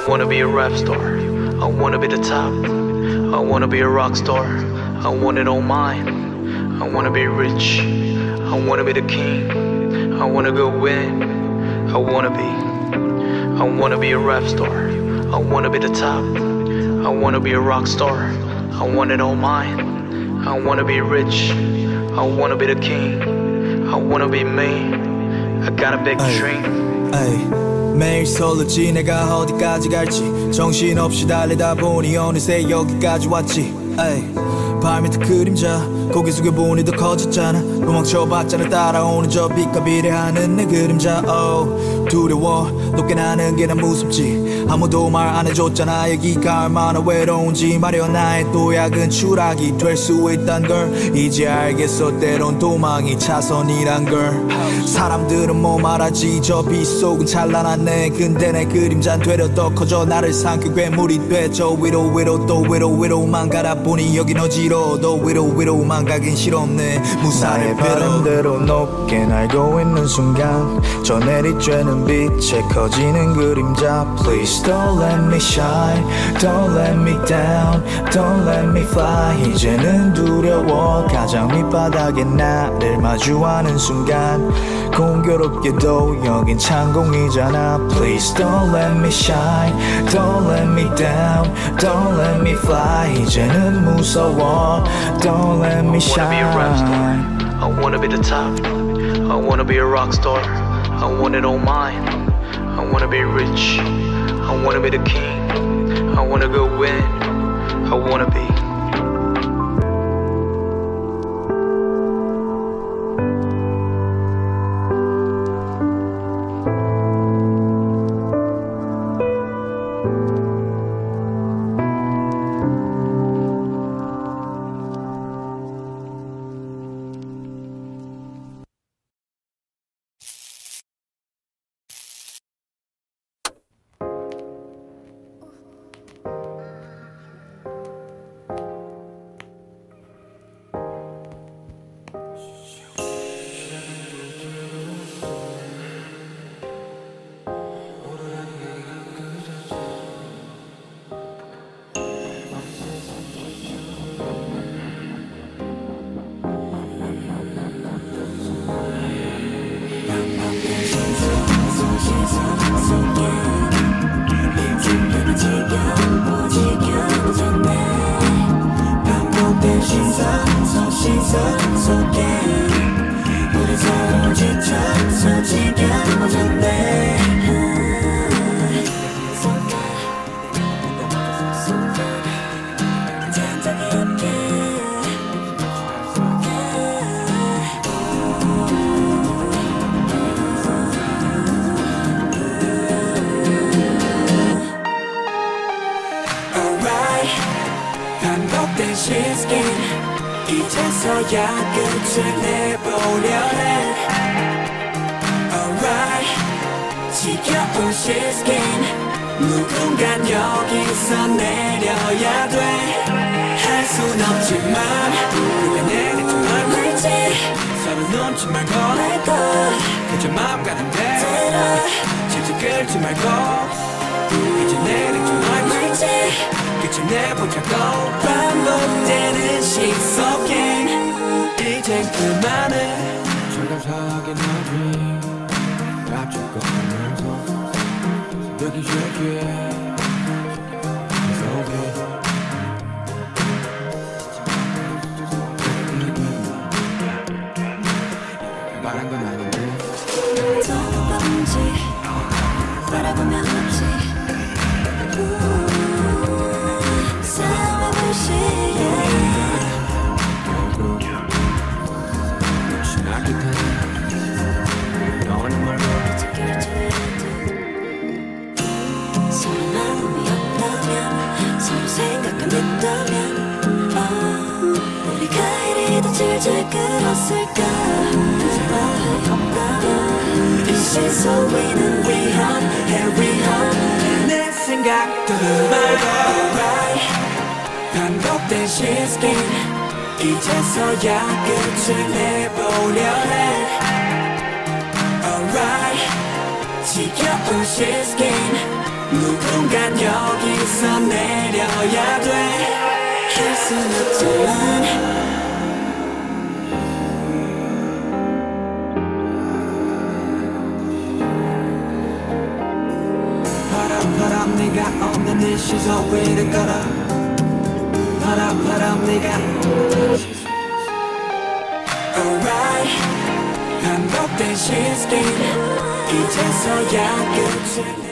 wanna be a rap star. I wanna be the top. I wanna be a rock star. I want it all mine. I wanna be rich. I wanna be the king. I wanna go win. I wanna be a rap star. I wanna be the top. I wanna be a rock star. I want it all mine. I wanna be rich. I wanna be the king. I wanna be me. I got a big dream. 매일 설레지 내가 어디까지 갈지 정신없이 달리다 보니 어느새 여기까지 왔지. 발 밑에 그림자 고개 숙여보니 더 커졌잖아. 도망쳐봤잖아 따라오는 저 빛과 비례하는 내 그림자. 두려워 높게 나는 게 난 무섭지. 아무도 말 안 해줬잖아 여기가 얼마나 외로운지. 말여 나의 도약은 추락이 될 수 있단 걸 이제 알겠어. 때론 도망이 차선이란 걸. 사람들은 뭐 말하지 저 빛 속은 찬란하네. 근데 내 그림자는 되려 더 커져 나를 삼켜 괴물이 돼. 저 위로 또 위로만 가다보니 여긴 어지러워. 더 위로만 가긴 싫었네. 무사히 바람대로 높게 날고 있는 순간 저 내리쬐는 빛에 커지는 그림자. Please don't let me shine, don't let me down, don't let me fly. 이제는 두려워 가장 밑바닥에 나를 마주하는 순간 공교롭게도 여긴 창공이잖아. Please don't let me shine, don't let me down, don't let me fly. 이제는 무서워 don't let me shine. I wanna be the top. I wanna be a rock star. I want it all mine. I wanna be rich. I wanna be the king. I wanna go win. I wanna be. 반복된 시스템 이제서야 끝을 내보려 해. Alright 지겨운 시스템 누군간 여기서 내려야 돼. 할 순 없지만 누가 내게좀 얼굴지 서로 눈치 말고 말고 그저 마음 가는 대로 질질 끌지 말고 이제 내게좀 얼굴지 끝을 내보자고. 반복되는 시속 게임 이젠 그만해. 철갑사하게 나지 깝죽 거리면서 여기 쉐키해 말한 건 아닌데 던지 바라보면 없지 싸움의 시에 신나게 타네 너는 뭘 서로 마음이 없다면 서로 생각은 있다면 우리가 이리도 질질 끌었을까. 마음이 없다면 이 시선 위는 위험해. 내 생각들은 말고 반복된 시스템 이제서야 끝을 내보려 해. Alright 지겨운 시스템 누군간 여기서 내려야 돼 할 순 없지만 바람 네가 없는 일시소 위를 걸어 바람 네가 Alright 반복된 시스템 이제서야 끝을